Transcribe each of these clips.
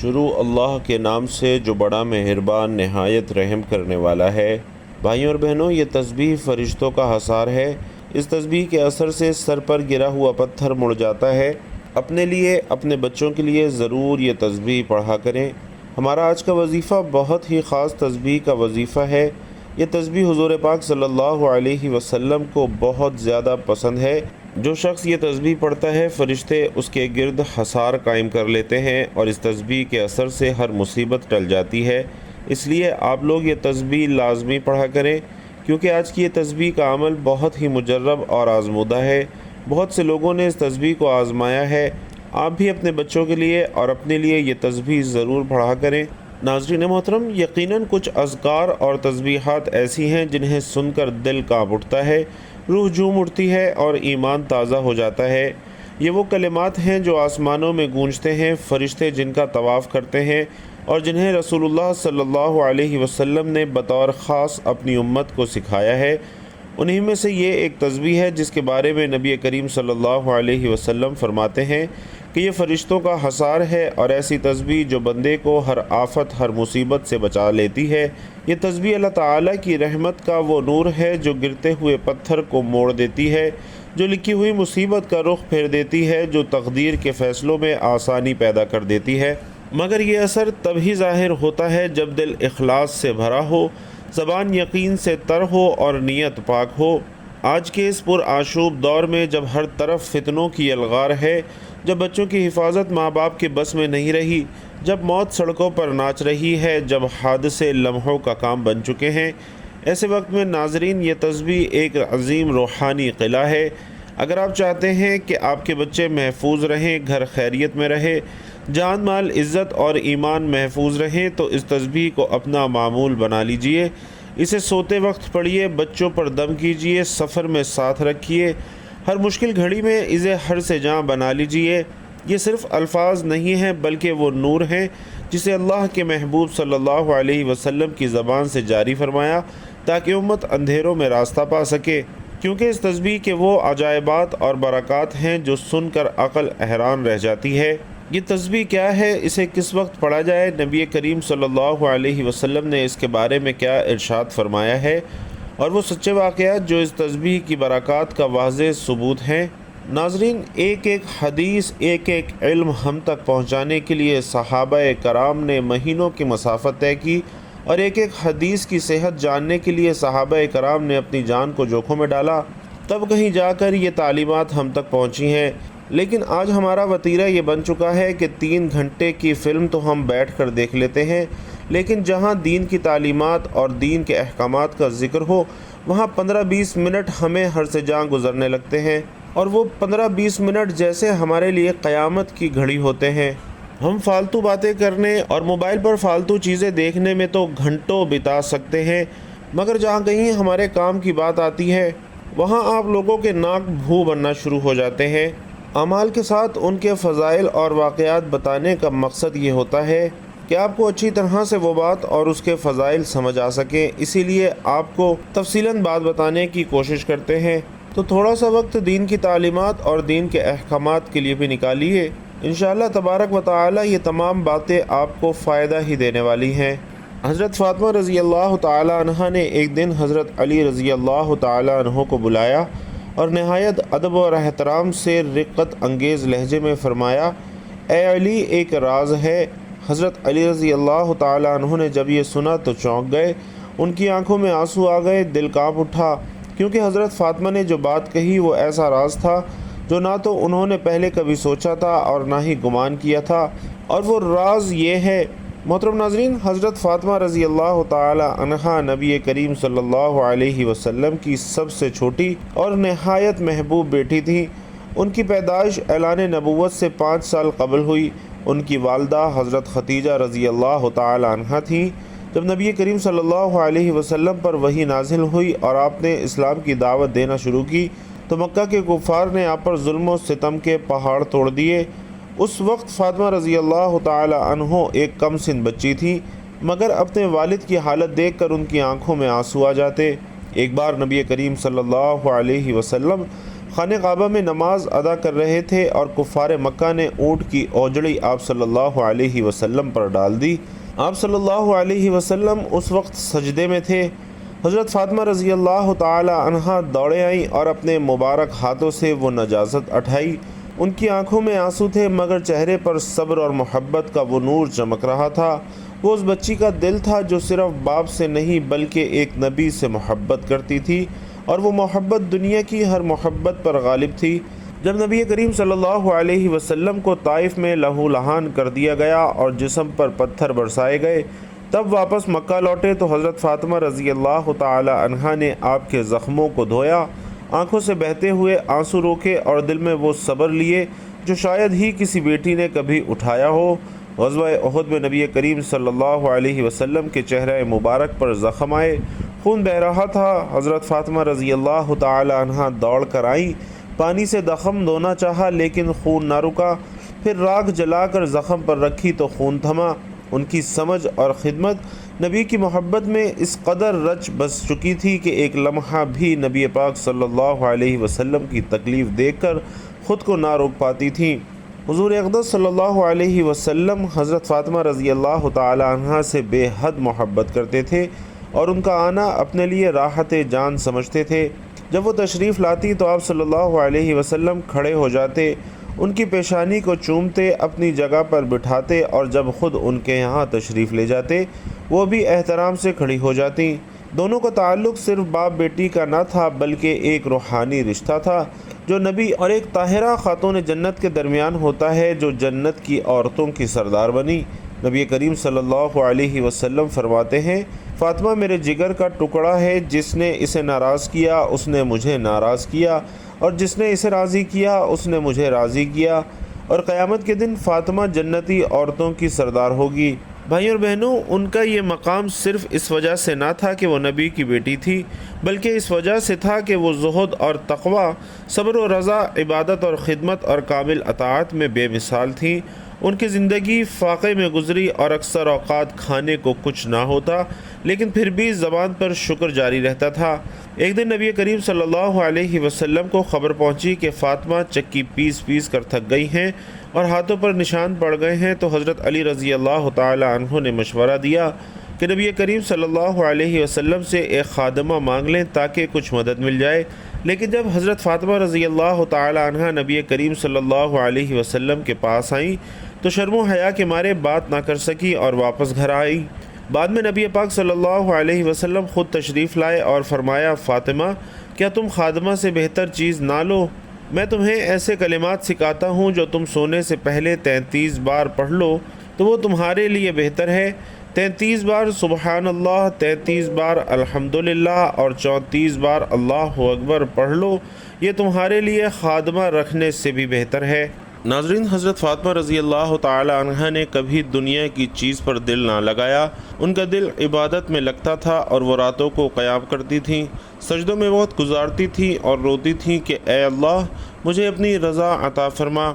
شروع اللہ کے نام سے جو بڑا مہربان نہایت رحم کرنے والا ہے۔ بھائیوں اور بہنوں، یہ تسبیح فرشتوں کا حصار ہے۔ اس تسبیح کے اثر سے سر پر گرا ہوا پتھر مڑ جاتا ہے۔ اپنے لیے، اپنے بچوں کے لیے ضرور یہ تسبیح پڑھا کریں۔ ہمارا آج کا وظیفہ بہت ہی خاص تسبیح کا وظیفہ ہے۔ یہ تسبیح حضور پاک صلی اللہ علیہ وسلم کو بہت زیادہ پسند ہے۔ جو شخص یہ تسبیح پڑھتا ہے، فرشتے اس کے گرد حصار قائم کر لیتے ہیں اور اس تسبیح کے اثر سے ہر مصیبت ٹل جاتی ہے۔ اس لیے آپ لوگ یہ تسبیح لازمی پڑھا کریں، کیونکہ آج کی یہ تسبیح کا عمل بہت ہی مجرب اور آزمودہ ہے۔ بہت سے لوگوں نے اس تسبیح کو آزمایا ہے۔ آپ بھی اپنے بچوں کے لیے اور اپنے لیے یہ تسبیح ضرور پڑھا کریں۔ ناظرین محترم، یقیناً کچھ اذکار اور تسبیحات ایسی ہیں جنہیں سن کر دل کانپ اٹھتا ہے، روح جھوم اٹھتی ہے اور ایمان تازہ ہو جاتا ہے۔ یہ وہ کلمات ہیں جو آسمانوں میں گونجتے ہیں، فرشتے جن کا طواف کرتے ہیں اور جنہیں رسول اللہ صلی اللہ علیہ وسلم نے بطور خاص اپنی امت کو سکھایا ہے۔ انہی میں سے یہ ایک تسبیح ہے جس کے بارے میں نبی کریم صلی اللہ علیہ وسلم فرماتے ہیں کہ یہ فرشتوں کا حصار ہے، اور ایسی تسبیح جو بندے کو ہر آفت، ہر مصیبت سے بچا لیتی ہے۔ یہ تسبیح اللہ تعالیٰ کی رحمت کا وہ نور ہے جو گرتے ہوئے پتھر کو موڑ دیتی ہے، جو لکھی ہوئی مصیبت کا رخ پھیر دیتی ہے، جو تقدیر کے فیصلوں میں آسانی پیدا کر دیتی ہے۔ مگر یہ اثر تبھی ظاہر ہوتا ہے جب دل اخلاص سے بھرا ہو، زبان یقین سے تر ہو اور نیت پاک ہو۔ آج کے اس پرآشوب دور میں جب ہر طرف فتنوں کی یلغار ہے، جب بچوں کی حفاظت ماں باپ کے بس میں نہیں رہی، جب موت سڑکوں پر ناچ رہی ہے، جب حادثے لمحوں کا کام بن چکے ہیں، ایسے وقت میں ناظرین یہ تسبیح ایک عظیم روحانی قلعہ ہے۔ اگر آپ چاہتے ہیں کہ آپ کے بچے محفوظ رہیں، گھر خیریت میں رہے، جان مال عزت اور ایمان محفوظ رہیں، تو اس تسبیح کو اپنا معمول بنا لیجئے۔ اسے سوتے وقت پڑھیے، بچوں پر دم کیجئے، سفر میں ساتھ رکھیے، ہر مشکل گھڑی میں اسے ہر سے جاں بنا لیجئے۔ یہ صرف الفاظ نہیں ہیں بلکہ وہ نور ہیں جسے اللہ کے محبوب صلی اللہ علیہ وسلم کی زبان سے جاری فرمایا تاکہ امت اندھیروں میں راستہ پا سکے، کیونکہ اس تسبیح کے وہ عجائبات اور برکات ہیں جو سن کر عقل حیران رہ جاتی ہے۔ یہ تسبیح کیا ہے، اسے کس وقت پڑھا جائے، نبی کریم صلی اللہ علیہ وسلم نے اس کے بارے میں کیا ارشاد فرمایا ہے، اور وہ سچے واقعات جو اس تسبیح کی برکات کا واضح ثبوت ہیں۔ ناظرین، ایک ایک حدیث، ایک ایک علم ہم تک پہنچانے کے لیے صحابہ کرام نے مہینوں کی مسافت طے کی، اور ایک ایک حدیث کی صحت جاننے کے لیے صحابہ کرام نے اپنی جان کو جوکھوں میں ڈالا، تب کہیں جا کر یہ تعلیمات ہم تک پہنچی ہیں۔ لیکن آج ہمارا وتیرہ یہ بن چکا ہے کہ 3 گھنٹے کی فلم تو ہم بیٹھ کر دیکھ لیتے ہیں، لیکن جہاں دین کی تعلیمات اور دین کے احکامات کا ذکر ہو، وہاں 15-20 منٹ ہمیں ہر سے جاں گزرنے لگتے ہیں، اور وہ 15-20 منٹ جیسے ہمارے لیے قیامت کی گھڑی ہوتے ہیں۔ ہم فالتو باتیں کرنے اور موبائل پر فالتو چیزیں دیکھنے میں تو گھنٹوں بتا سکتے ہیں، مگر جہاں کہیں ہمارے کام کی بات آتی ہے، وہاں آپ لوگوں کے ناک بھو بننا شروع ہو جاتے ہیں۔ اعمال کے ساتھ ان کے فضائل اور واقعات بتانے کا مقصد یہ ہوتا ہے کہ آپ کو اچھی طرح سے وہ بات اور اس کے فضائل سمجھ آ سکیں، اسی لیے آپ کو تفصیلاً بات بتانے کی کوشش کرتے ہیں۔ تو تھوڑا سا وقت دین کی تعلیمات اور دین کے احکامات کے لیے بھی نکالیے، انشاءاللہ تبارک و تعالی یہ تمام باتیں آپ کو فائدہ ہی دینے والی ہیں۔ حضرت فاطمہ رضی اللہ تعالی عنہ نے ایک دن حضرت علی رضی اللہ تعالی عنہ کو بلایا اور نہایت ادب اور احترام سے رقت انگیز لہجے میں فرمایا، اے علی، ایک راز ہے۔ حضرت علی رضی اللہ تعالی عنہ نے جب یہ سنا تو چونک گئے، ان کی آنکھوں میں آنسو آ گئے، دل کانپ اٹھا، کیونکہ حضرت فاطمہ نے جو بات کہی وہ ایسا راز تھا جو نہ تو انہوں نے پہلے کبھی سوچا تھا اور نہ ہی گمان کیا تھا، اور وہ راز یہ ہے۔ محترم ناظرین، حضرت فاطمہ رضی اللہ تعالی عنہا نبی کریم صلی اللہ علیہ وسلم کی سب سے چھوٹی اور نہایت محبوب بیٹی تھی۔ ان کی پیدائش اعلان نبوت سے 5 سال قبل ہوئی۔ ان کی والدہ حضرت خدیجہ رضی اللہ تعالی عنہا تھیں۔ جب نبی کریم صلی اللہ علیہ وسلم پر وحی نازل ہوئی اور آپ نے اسلام کی دعوت دینا شروع کی تو مکہ کے کفار نے آپ پر ظلم و ستم کے پہاڑ توڑ دیے۔ اس وقت فاطمہ رضی اللہ تعالی عنہ ایک کم سن بچی تھی، مگر اپنے والد کی حالت دیکھ کر ان کی آنکھوں میں آنسو آ جاتے۔ ایک بار نبی کریم صلی اللہ علیہ وسلم خانہ کعبہ میں نماز ادا کر رہے تھے اور کفار مکہ نے اونٹ کی اوجڑی آپ صلی اللہ علیہ وسلم پر ڈال دی۔ آپ صلی اللہ علیہ وسلم اس وقت سجدے میں تھے۔ حضرت فاطمہ رضی اللہ تعالی عنہا دوڑے آئیں اور اپنے مبارک ہاتھوں سے وہ نجاست اٹھائی۔ ان کی آنکھوں میں آنسو تھے مگر چہرے پر صبر اور محبت کا وہ نور چمک رہا تھا۔ وہ اس بچی کا دل تھا جو صرف باپ سے نہیں بلکہ ایک نبی سے محبت کرتی تھی، اور وہ محبت دنیا کی ہر محبت پر غالب تھی۔ جب نبی کریم صلی اللہ علیہ وسلم کو طائف میں لہو لہان کر دیا گیا اور جسم پر پتھر برسائے گئے، تب واپس مکہ لوٹے تو حضرت فاطمہ رضی اللہ تعالی عنہا نے آپ کے زخموں کو دھویا، آنکھوں سے بہتے ہوئے آنسو روکے اور دل میں وہ صبر لیے جو شاید ہی کسی بیٹی نے کبھی اٹھایا ہو۔ غزوہ احد میں نبی کریم صلی اللہ علیہ وسلم کے چہرہ مبارک پر زخم آئے، خون بہہ رہا تھا۔ حضرت فاطمہ رضی اللہ تعالی عنہا دوڑ کر آئیں، پانی سے زخم دھونا چاہا لیکن خون نہ رکا، پھر راکھ جلا کر زخم پر رکھی تو خون تھما۔ ان کی سمجھ اور خدمت نبی کی محبت میں اس قدر رچ بس چکی تھی کہ ایک لمحہ بھی نبی پاک صلی اللہ علیہ وسلم کی تکلیف دیکھ کر خود کو نہ روک پاتی تھیں۔ حضور اقدس صلی اللہ علیہ وسلم حضرت فاطمہ رضی اللہ تعالی عنہا سے بے حد محبت کرتے تھے اور ان کا آنا اپنے لیے راحت جان سمجھتے تھے۔ جب وہ تشریف لاتی تو آپ صلی اللہ علیہ وسلم کھڑے ہو جاتے، ان کی پیشانی کو چومتے، اپنی جگہ پر بٹھاتے، اور جب خود ان کے یہاں تشریف لے جاتے وہ بھی احترام سے کھڑی ہو جاتی۔ دونوں کا تعلق صرف باپ بیٹی کا نہ تھا بلکہ ایک روحانی رشتہ تھا جو نبی اور ایک طاہرہ خاتون جنت کے درمیان ہوتا ہے جو جنت کی عورتوں کی سردار بنی۔ نبی کریم صلی اللہ علیہ وسلم فرماتے ہیں، فاطمہ میرے جگر کا ٹکڑا ہے، جس نے اسے ناراض کیا اس نے مجھے ناراض کیا، اور جس نے اسے راضی کیا اس نے مجھے راضی کیا، اور قیامت کے دن فاطمہ جنتی عورتوں کی سردار ہوگی۔ بھائی اور بہنوں، ان کا یہ مقام صرف اس وجہ سے نہ تھا کہ وہ نبی کی بیٹی تھی، بلکہ اس وجہ سے تھا کہ وہ زہد اور تقوی، صبر و رضا، عبادت اور خدمت اور کامل اطاعت میں بے مثال تھیں۔ ان کی زندگی فاقے میں گزری اور اکثر اوقات کھانے کو کچھ نہ ہوتا، لیکن پھر بھی زبان پر شکر جاری رہتا تھا۔ ایک دن نبی کریم صلی اللہ علیہ وسلم کو خبر پہنچی کہ فاطمہ چکی پیس پیس کر تھک گئی ہیں اور ہاتھوں پر نشان پڑ گئے ہیں، تو حضرت علی رضی اللہ تعالی عنہ نے مشورہ دیا کہ نبی کریم صلی اللہ علیہ وسلم سے ایک خادمہ مانگ لیں تاکہ کچھ مدد مل جائے۔ لیکن جب حضرت فاطمہ رضی اللہ تعالی عنہ نبی کریم صلی اللہ علیہ وسلم کے پاس آئیں تو شرم و حیا کے مارے بات نہ کر سکی اور واپس گھر آئی۔ بعد میں نبی پاک صلی اللہ علیہ وسلم خود تشریف لائے اور فرمایا، فاطمہ کیا تم خادمہ سے بہتر چیز نہ لو؟ میں تمہیں ایسے کلمات سکھاتا ہوں جو تم سونے سے پہلے 33 بار پڑھ لو تو وہ تمہارے لیے بہتر ہے۔ 33 بار سبحان اللہ، 33 بار الحمدللہ اور 34 بار اللہ اکبر پڑھ لو، یہ تمہارے لیے خادمہ رکھنے سے بھی بہتر ہے۔ ناظرین، حضرت فاطمہ رضی اللہ تعالی عنہا نے کبھی دنیا کی چیز پر دل نہ لگایا۔ ان کا دل عبادت میں لگتا تھا اور وہ راتوں کو قیام کرتی تھیں، سجدوں میں وقت گزارتی تھیں اور روتی تھیں کہ اے اللہ مجھے اپنی رضا عطا فرما۔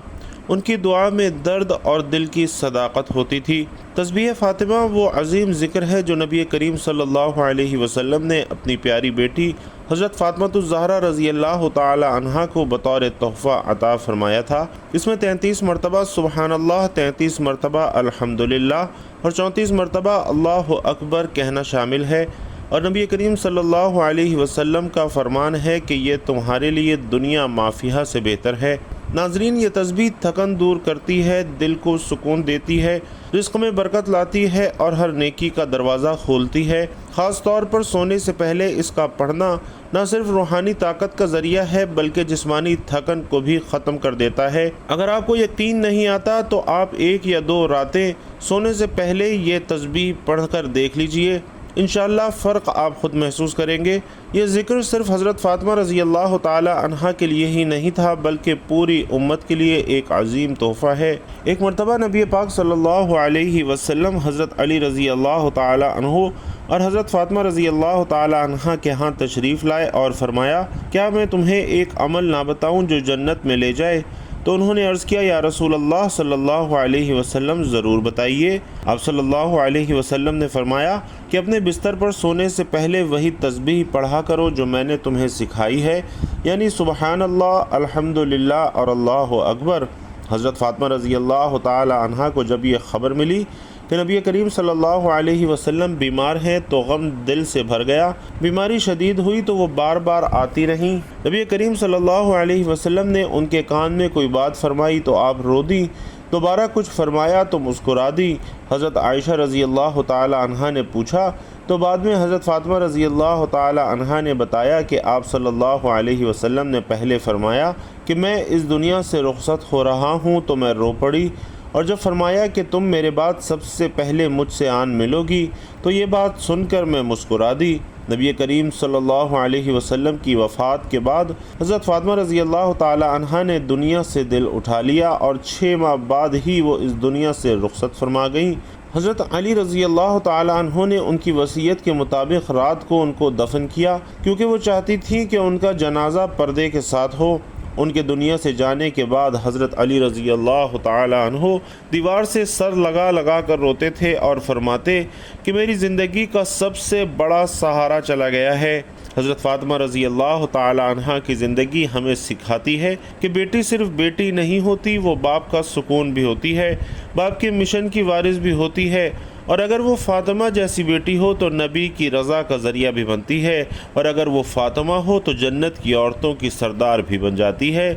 ان کی دعا میں درد اور دل کی صداقت ہوتی تھی۔ تسبیح فاطمہ وہ عظیم ذکر ہے جو نبی کریم صلی اللہ علیہ وسلم نے اپنی پیاری بیٹی حضرت فاطمہ الزہرا رضی اللہ تعالی عنہا کو بطور تحفہ عطا فرمایا تھا۔ اس میں 33 مرتبہ سبحان اللہ، 33 مرتبہ الحمدللہ اور 34 مرتبہ اللہ اکبر کہنا شامل ہے، اور نبی کریم صلی اللہ علیہ وسلم کا فرمان ہے کہ یہ تمہارے لیے دنیا ما فیہا سے بہتر ہے۔ ناظرین، یہ تسبیح تھکن دور کرتی ہے، دل کو سکون دیتی ہے، رزق میں برکت لاتی ہے اور ہر نیکی کا دروازہ کھولتی ہے۔ خاص طور پر سونے سے پہلے اس کا پڑھنا نہ صرف روحانی طاقت کا ذریعہ ہے بلکہ جسمانی تھکن کو بھی ختم کر دیتا ہے۔ اگر آپ کو یقین نہیں آتا تو آپ 1 یا 2 راتیں سونے سے پہلے یہ تسبیح پڑھ کر دیکھ لیجئے، انشاءاللہ فرق آپ خود محسوس کریں گے۔ یہ ذکر صرف حضرت فاطمہ رضی اللہ تعالی عنہا کے لیے ہی نہیں تھا بلکہ پوری امت کے لیے ایک عظیم تحفہ ہے۔ ایک مرتبہ نبی پاک صلی اللہ علیہ وسلم حضرت علی رضی اللہ تعالی عنہ اور حضرت فاطمہ رضی اللہ تعالی عنہا کے ہاں تشریف لائے اور فرمایا، کیا میں تمہیں ایک عمل نہ بتاؤں جو جنت میں لے جائے؟ تو انہوں نے عرض کیا یا رسول اللہ صلی اللہ علیہ وسلم ضرور بتائیے۔ آپ صلی اللہ علیہ وسلم نے فرمایا کہ اپنے بستر پر سونے سے پہلے وہی تسبیح پڑھا کرو جو میں نے تمہیں سکھائی ہے، یعنی سبحان اللہ، الحمدللہ اور اللہ اکبر۔ حضرت فاطمہ رضی اللہ تعالی عنہا کو جب یہ خبر ملی کہ نبی کریم صلی اللہ علیہ وسلم بیمار ہیں تو غم دل سے بھر گیا۔ بیماری شدید ہوئی تو وہ بار بار آتی رہیں۔ نبی کریم صلی اللہ علیہ وسلم نے ان کے کان میں کوئی بات فرمائی تو آپ رو دیں، دوبارہ کچھ فرمایا تو مسکرا دی۔ حضرت عائشہ رضی اللہ تعالی عنہا نے پوچھا تو بعد میں حضرت فاطمہ رضی اللہ تعالی عنہا نے بتایا کہ آپ صلی اللہ علیہ وسلم نے پہلے فرمایا کہ میں اس دنیا سے رخصت ہو رہا ہوں تو میں رو پڑی، اور جب فرمایا کہ تم میرے بعد سب سے پہلے مجھ سے آن ملو گی تو یہ بات سن کر میں مسکرا دی۔ نبی کریم صلی اللہ علیہ وسلم کی وفات کے بعد حضرت فاطمہ رضی اللہ تعالی عنہا نے دنیا سے دل اٹھا لیا اور 6 ماہ بعد ہی وہ اس دنیا سے رخصت فرما گئیں۔ حضرت علی رضی اللہ تعالی عنہ نے ان کی وصیت کے مطابق رات کو ان کو دفن کیا، کیونکہ وہ چاہتی تھیں کہ ان کا جنازہ پردے کے ساتھ ہو۔ ان کے دنیا سے جانے کے بعد حضرت علی رضی اللہ تعالی عنہ دیوار سے سر لگا لگا کر روتے تھے اور فرماتے کہ میری زندگی کا سب سے بڑا سہارا چلا گیا ہے۔ حضرت فاطمہ رضی اللہ تعالی عنہا کی زندگی ہمیں سکھاتی ہے کہ بیٹی صرف بیٹی نہیں ہوتی، وہ باپ کا سکون بھی ہوتی ہے، باپ کے مشن کی وارث بھی ہوتی ہے، اور اگر وہ فاطمہ جیسی بیٹی ہو تو نبی کی رضا کا ذریعہ بھی بنتی ہے، اور اگر وہ فاطمہ ہو تو جنت کی عورتوں کی سردار بھی بن جاتی ہے۔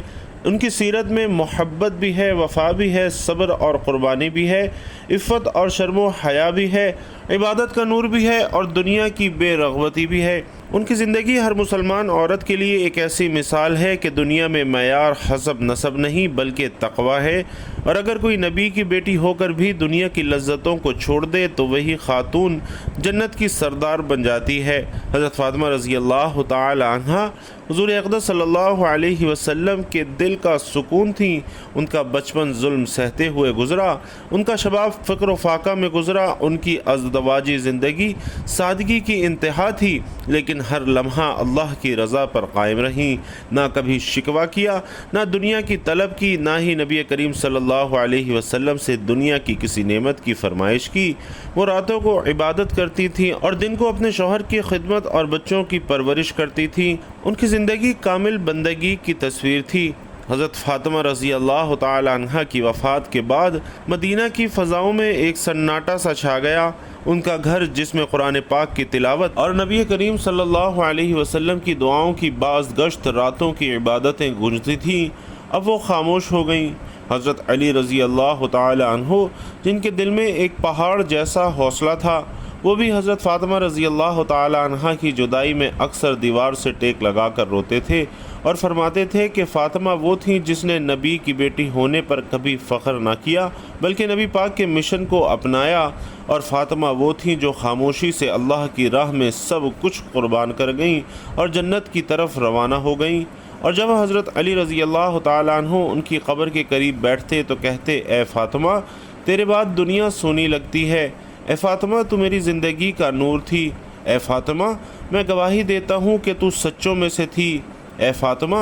ان کی سیرت میں محبت بھی ہے، وفا بھی ہے، صبر اور قربانی بھی ہے، عفت اور شرم و حیا بھی ہے، عبادت کا نور بھی ہے اور دنیا کی بے رغبتی بھی ہے۔ ان کی زندگی ہر مسلمان عورت کے لیے ایک ایسی مثال ہے کہ دنیا میں معیار حسب نسب نہیں بلکہ تقوی ہے، اور اگر کوئی نبی کی بیٹی ہو کر بھی دنیا کی لذتوں کو چھوڑ دے تو وہی خاتون جنت کی سردار بن جاتی ہے۔ حضرت فاطمہ رضی اللہ تعالی عنہا حضور اقدس صلی اللہ علیہ وسلم کے دل کا سکون تھیں۔ ان کا بچپن ظلم سہتے ہوئے گزرا، ان کا شباب فقر و فاقہ میں گزرا، ان کی ازدواجی زندگی سادگی کی انتہا تھی، لیکن ہر لمحہ اللہ کی رضا پر قائم رہیں، نہ کبھی شکوہ کیا، نہ دنیا کی طلب کی، نہ ہی نبی کریم صلی اللہ علیہ وسلم سے دنیا کی کسی نعمت کی فرمائش کی۔ وہ راتوں کو عبادت کرتی تھیں اور دن کو اپنے شوہر کی خدمت اور بچوں کی پرورش کرتی تھیں۔ ان کی زندگی کامل بندگی کی تصویر تھی۔ حضرت فاطمہ رضی اللہ تعالی عنہا کی وفات کے بعد مدینہ کی فضاؤں میں ایک سناٹا سا چھا گیا۔ ان کا گھر جس میں قرآن پاک کی تلاوت اور نبی کریم صلی اللہ علیہ وسلم کی دعاؤں کی باز گشت راتوں کی عبادتیں گونجتی تھیں، اب وہ خاموش ہو گئیں۔ حضرت علی رضی اللہ تعالی عنہ جن کے دل میں ایک پہاڑ جیسا حوصلہ تھا، وہ بھی حضرت فاطمہ رضی اللہ تعالی عنہا کی جدائی میں اکثر دیوار سے ٹیک لگا کر روتے تھے اور فرماتے تھے کہ فاطمہ وہ تھیں جس نے نبی کی بیٹی ہونے پر کبھی فخر نہ کیا بلکہ نبی پاک کے مشن کو اپنایا، اور فاطمہ وہ تھیں جو خاموشی سے اللہ کی راہ میں سب کچھ قربان کر گئیں اور جنت کی طرف روانہ ہو گئیں۔ اور جب حضرت علی رضی اللہ تعالی عنہ ان کی قبر کے قریب بیٹھتے تو کہتے، اے فاطمہ تیرے بعد دنیا سونی لگتی ہے، اے فاطمہ تو میری زندگی کا نور تھی، اے فاطمہ میں گواہی دیتا ہوں کہ تو سچوں میں سے تھی، اے فاطمہ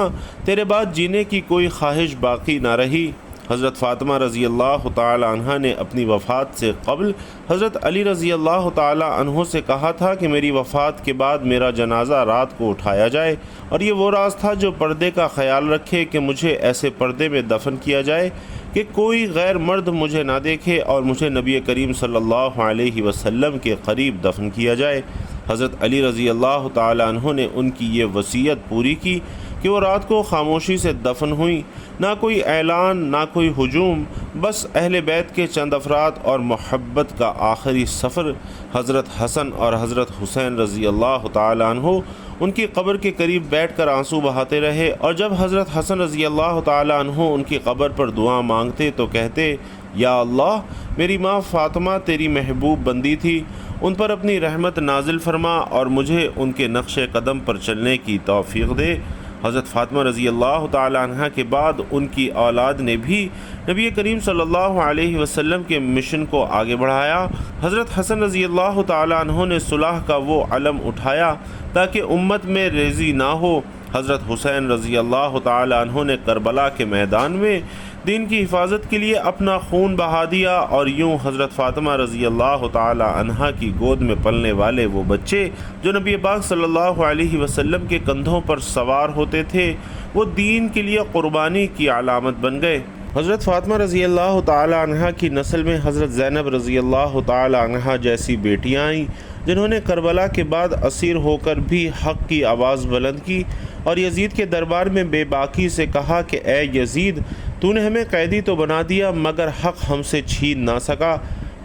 تیرے بعد جینے کی کوئی خواہش باقی نہ رہی۔ حضرت فاطمہ رضی اللہ تعالی عنہ نے اپنی وفات سے قبل حضرت علی رضی اللہ تعالی عنہ سے کہا تھا کہ میری وفات کے بعد میرا جنازہ رات کو اٹھایا جائے، اور یہ وہ راز تھا جو پردے کا خیال رکھے کہ مجھے ایسے پردے میں دفن کیا جائے کہ کوئی غیر مرد مجھے نہ دیکھے، اور مجھے نبی کریم صلی اللہ علیہ وسلم کے قریب دفن کیا جائے۔ حضرت علی رضی اللہ تعالی عنہ نے ان کی یہ وصیت پوری کی کہ وہ رات کو خاموشی سے دفن ہوئیں، نہ کوئی اعلان، نہ کوئی ہجوم، بس اہل بیت کے چند افراد اور محبت کا آخری سفر۔ حضرت حسن اور حضرت حسین رضی اللہ تعالی عنہ ان کی قبر کے قریب بیٹھ کر آنسو بہاتے رہے، اور جب حضرت حسن رضی اللہ تعالی عنہ ان کی قبر پر دعا مانگتے تو کہتے، یا اللہ میری ماں فاطمہ تیری محبوب بندی تھی، ان پر اپنی رحمت نازل فرما اور مجھے ان کے نقش قدم پر چلنے کی توفیق دے۔ حضرت فاطمہ رضی اللہ تعالی عنہ کے بعد ان کی اولاد نے بھی نبی کریم صلی اللہ علیہ وسلم کے مشن کو آگے بڑھایا۔ حضرت حسن رضی اللہ تعالی عنہ نے صلح کا وہ علم اٹھایا تاکہ امت میں ریزی نہ ہو، حضرت حسین رضی اللہ تعالی عنہ نے کربلا کے میدان میں دین کی حفاظت کے لیے اپنا خون بہا دیا، اور یوں حضرت فاطمہ رضی اللہ تعالی عنہا کی گود میں پلنے والے وہ بچے جو نبی پاک صلی اللہ علیہ وسلم کے کندھوں پر سوار ہوتے تھے، وہ دین کے لیے قربانی کی علامت بن گئے۔ حضرت فاطمہ رضی اللہ تعالی عنہا کی نسل میں حضرت زینب رضی اللہ تعالی عنہا جیسی بیٹیاں آئیں، جنہوں نے کربلا کے بعد اسیر ہو کر بھی حق کی آواز بلند کی اور یزید کے دربار میں بے باکی سے کہا کہ اے یزید، تو نے ہمیں قیدی تو بنا دیا مگر حق ہم سے چھین نہ سکا،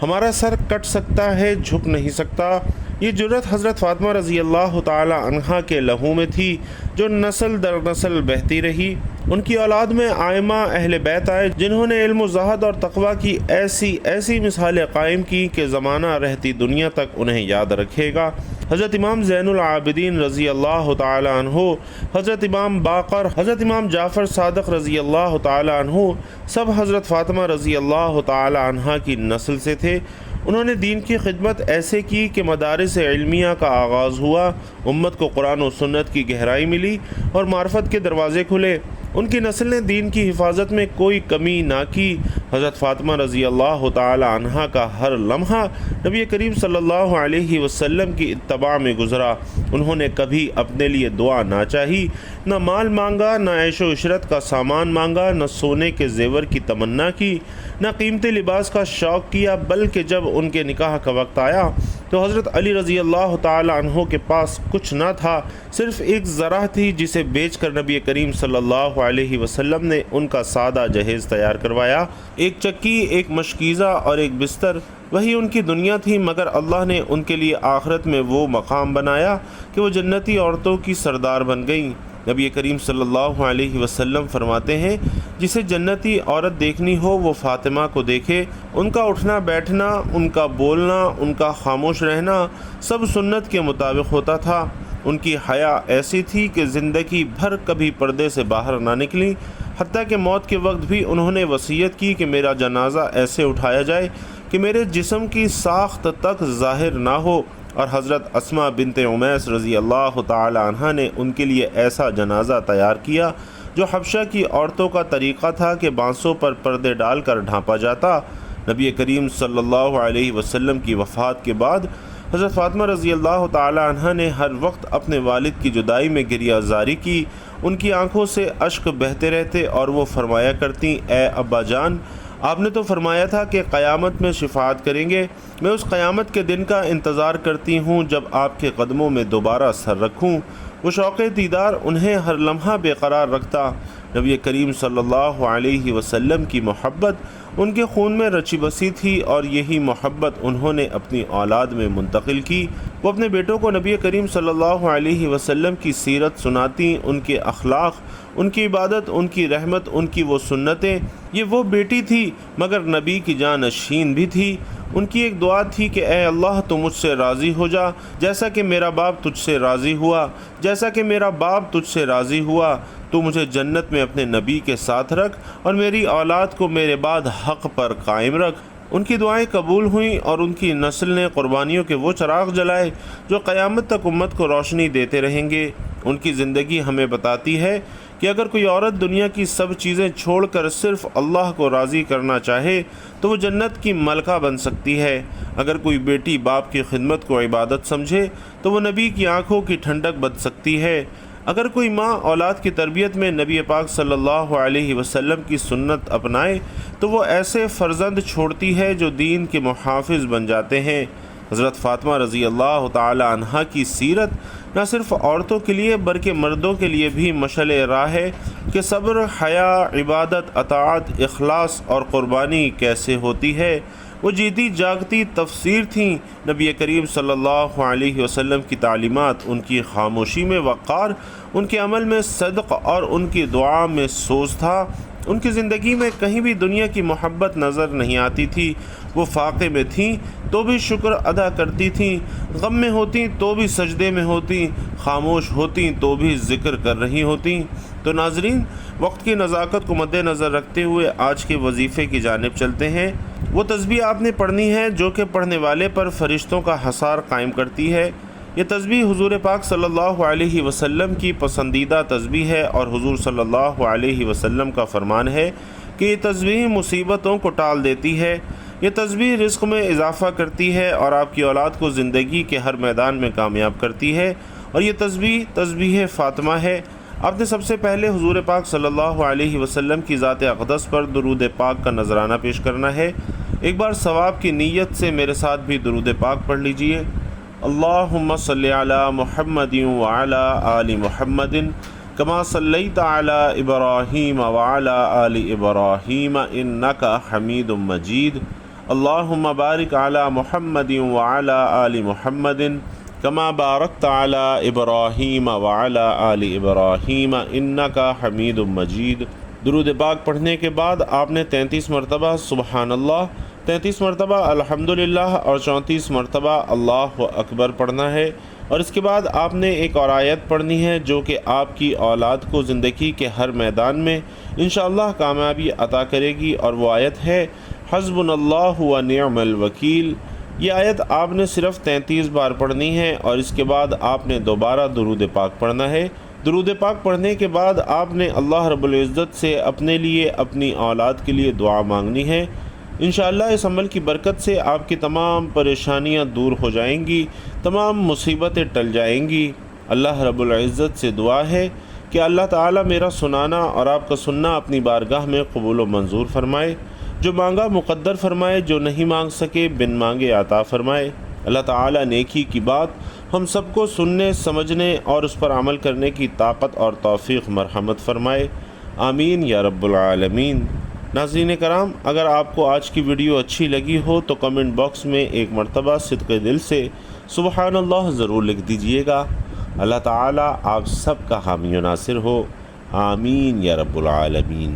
ہمارا سر کٹ سکتا ہے، جھک نہیں سکتا۔ یہ جرأت حضرت فاطمہ رضی اللہ تعالی عنہا کے لہو میں تھی، جو نسل در نسل بہتی رہی۔ ان کی اولاد میں آئمہ اہل بیت آئے، جنہوں نے علم و زہد اور تقوی کی ایسی مثالیں قائم کی کہ زمانہ رہتی دنیا تک انہیں یاد رکھے گا۔ حضرت امام زین العابدین رضی اللہ تعالی عنہ، حضرت امام باقر، حضرت امام جعفر صادق رضی اللہ تعالی عنہ، سب حضرت فاطمہ رضی اللہ تعالی عنہا کی نسل سے تھے۔ انہوں نے دین کی خدمت ایسے کی کہ مدارس علمیہ کا آغاز ہوا، امت کو قرآن و سنت کی گہرائی ملی اور معرفت کے دروازے کھلے۔ ان کی نسل نے دین کی حفاظت میں کوئی کمی نہ کی۔ حضرت فاطمہ رضی اللہ تعالی عنہا کا ہر لمحہ نبی کریم صلی اللہ علیہ وسلم کی اتباع میں گزرا۔ انہوں نے کبھی اپنے لیے دعا نہ چاہی، نہ مال مانگا، نہ عیش و عشرت کا سامان مانگا، نہ سونے کے زیور کی تمنا کی، نہ قیمتی لباس کا شوق کیا، بلکہ جب ان کے نکاح کا وقت آیا تو حضرت علی رضی اللہ تعالی عنہ کے پاس کچھ نہ تھا، صرف ایک ذرہ تھی جسے بیچ کر نبی کریم صلی اللہ علیہ وسلم نے ان کا سادہ جہیز تیار کروایا۔ ایک چکی، ایک مشکیزہ اور ایک بستر، وہی ان کی دنیا تھی، مگر اللہ نے ان کے لیے آخرت میں وہ مقام بنایا کہ وہ جنتی عورتوں کی سردار بن گئیں۔ نبی کریم صلی اللہ علیہ وسلم فرماتے ہیں، جسے جنتی عورت دیکھنی ہو وہ فاطمہ کو دیکھے۔ ان کا اٹھنا بیٹھنا، ان کا بولنا، ان کا خاموش رہنا سب سنت کے مطابق ہوتا تھا۔ ان کی حیا ایسی تھی کہ زندگی بھر کبھی پردے سے باہر نہ نکلی، حتیٰ کہ موت کے وقت بھی انہوں نے وصیت کی کہ میرا جنازہ ایسے اٹھایا جائے کہ میرے جسم کی ساخت تک ظاہر نہ ہو، اور حضرت اسماء بنت عمیس رضی اللہ تعالی عنہا نے ان کے لیے ایسا جنازہ تیار کیا جو حبشہ کی عورتوں کا طریقہ تھا کہ بانسوں پر پردے ڈال کر ڈھانپا جاتا۔ نبی کریم صلی اللہ علیہ وسلم کی وفات کے بعد حضرت فاطمہ رضی اللہ تعالی عنہا نے ہر وقت اپنے والد کی جدائی میں گریہ زاری کی۔ ان کی آنکھوں سے اشک بہتے رہتے اور وہ فرمایا کرتی، اے ابا جان، آپ نے تو فرمایا تھا کہ قیامت میں شفاعت کریں گے، میں اس قیامت کے دن کا انتظار کرتی ہوں جب آپ کے قدموں میں دوبارہ سر رکھوں۔ وہ شوق دیدار انہیں ہر لمحہ بے قرار رکھتا۔ نبی کریم صلی اللہ علیہ وسلم کی محبت ان کے خون میں رچی بسی تھی، اور یہی محبت انہوں نے اپنی اولاد میں منتقل کی۔ وہ اپنے بیٹوں کو نبی کریم صلی اللہ علیہ وسلم کی سیرت سناتی، ان کے اخلاق، ان کی عبادت، ان کی رحمت، ان کی وہ سنتیں۔ یہ وہ بیٹی تھی مگر نبی کی جانشین بھی تھی۔ ان کی ایک دعا تھی کہ اے اللہ تو مجھ سے راضی ہو جا، جیسا کہ میرا باپ تجھ سے راضی ہوا، جیسا کہ میرا باپ تجھ سے راضی ہوا، تو مجھے جنت میں اپنے نبی کے ساتھ رکھ اور میری اولاد کو میرے بعد حق پر قائم رکھ۔ ان کی دعائیں قبول ہوئیں اور ان کی نسل نے قربانیوں کے وہ چراغ جلائے جو قیامت تک امت کو روشنی دیتے رہیں گے۔ ان کی زندگی ہمیں بتاتی ہے کہ اگر کوئی عورت دنیا کی سب چیزیں چھوڑ کر صرف اللہ کو راضی کرنا چاہے تو وہ جنت کی ملکہ بن سکتی ہے۔ اگر کوئی بیٹی باپ کی خدمت کو عبادت سمجھے تو وہ نبی کی آنکھوں کی ٹھنڈک بن سکتی ہے۔ اگر کوئی ماں اولاد کی تربیت میں نبی پاک صلی اللہ علیہ وسلم کی سنت اپنائے تو وہ ایسے فرزند چھوڑتی ہے جو دین کے محافظ بن جاتے ہیں۔ حضرت فاطمہ رضی اللہ تعالی عنہا کی سیرت نہ صرف عورتوں کے لیے بلکہ مردوں کے لیے بھی مشعل راہ ہے کہ صبر، حیا، عبادت، اطاعت، اخلاص اور قربانی کیسے ہوتی ہے۔ وہ جیتی جاگتی تفسیر تھیں۔ نبی کریم صلی اللہ علیہ وسلم کی تعلیمات ان کی خاموشی میں وقار، ان کے عمل میں صدق اور ان کی دعا میں سوز تھا۔ ان کی زندگی میں کہیں بھی دنیا کی محبت نظر نہیں آتی تھی۔ وہ فاقے میں تھیں تو بھی شکر ادا کرتی تھیں، غم میں ہوتیں تو بھی سجدے میں ہوتیں، خاموش ہوتیں تو بھی ذکر کر رہی ہوتیں۔ تو ناظرین، وقت کی نزاکت کو مد نظر رکھتے ہوئے آج کے وظیفے کی جانب چلتے ہیں۔ وہ تسبیح آپ نے پڑھنی ہے جو کہ پڑھنے والے پر فرشتوں کا حصار قائم کرتی ہے۔ یہ تسبیح حضور پاک صلی اللہ علیہ وسلم کی پسندیدہ تسبیح ہے اور حضور صلی اللہ علیہ وسلم کا فرمان ہے کہ یہ تسبیح مصیبتوں کو ٹال دیتی ہے، یہ تسبیح رزق میں اضافہ کرتی ہے اور آپ کی اولاد کو زندگی کے ہر میدان میں کامیاب کرتی ہے، اور یہ تسبیح فاطمہ ہے۔ آپ نے سب سے پہلے حضور پاک صلی اللہ علیہ وسلم کی ذات اقدس پر درود پاک کا نذرانہ پیش کرنا ہے۔ ایک بار ثواب کی نیت سے میرے ساتھ بھی درود پاک پڑھ لیجئے۔ اللہم صلی علی محمد وعلی آل محمد کما صلیت علی ابراہیم وعلی آل ابراہیم انک حمید مجید۔ اللہم بارک علی محمد وعلی آل محمد کما بارکت علی ابراہیم وعلی آل ابراہیم انک حمید مجید۔ درود پاک پڑھنے کے بعد آپ نے 33 مرتبہ سبحان اللہ، 33 مرتبہ الحمدللہ اور 34 مرتبہ اللہ اکبر پڑھنا ہے، اور اس کے بعد آپ نے ایک اور آیت پڑھنی ہے جو کہ آپ کی اولاد کو زندگی کے ہر میدان میں انشاءاللہ کامیابی عطا کرے گی، اور وہ آیت ہے حسبنا اللہ و نعم الوکیل۔ یہ آیت آپ نے صرف 33 بار پڑھنی ہے، اور اس کے بعد آپ نے دوبارہ درود پاک پڑھنا ہے۔ درود پاک پڑھنے کے بعد آپ نے اللہ رب العزت سے اپنے لیے، اپنی اولاد کے لیے دعا مانگنی ہے۔ انشاءاللہ اس عمل کی برکت سے آپ کی تمام پریشانیاں دور ہو جائیں گی، تمام مصیبتیں ٹل جائیں گی۔ اللہ رب العزت سے دعا ہے کہ اللہ تعالیٰ میرا سنانا اور آپ کا سننا اپنی بارگاہ میں قبول و منظور فرمائے، جو مانگا مقدر فرمائے، جو نہیں مانگ سکے بن مانگے عطا فرمائے۔ اللہ تعالیٰ نیکی کی بات ہم سب کو سننے، سمجھنے اور اس پر عمل کرنے کی طاقت اور توفیق مرحمت فرمائے، آمین یا رب العالمین۔ ناظرین کرام، اگر آپ کو آج کی ویڈیو اچھی لگی ہو تو کمنٹ باکس میں ایک مرتبہ صدق دل سے سبحان اللہ ضرور لکھ دیجئے گا۔ اللہ تعالیٰ آپ سب کا حامی و ناصر ہو، آمین یا رب العالمین۔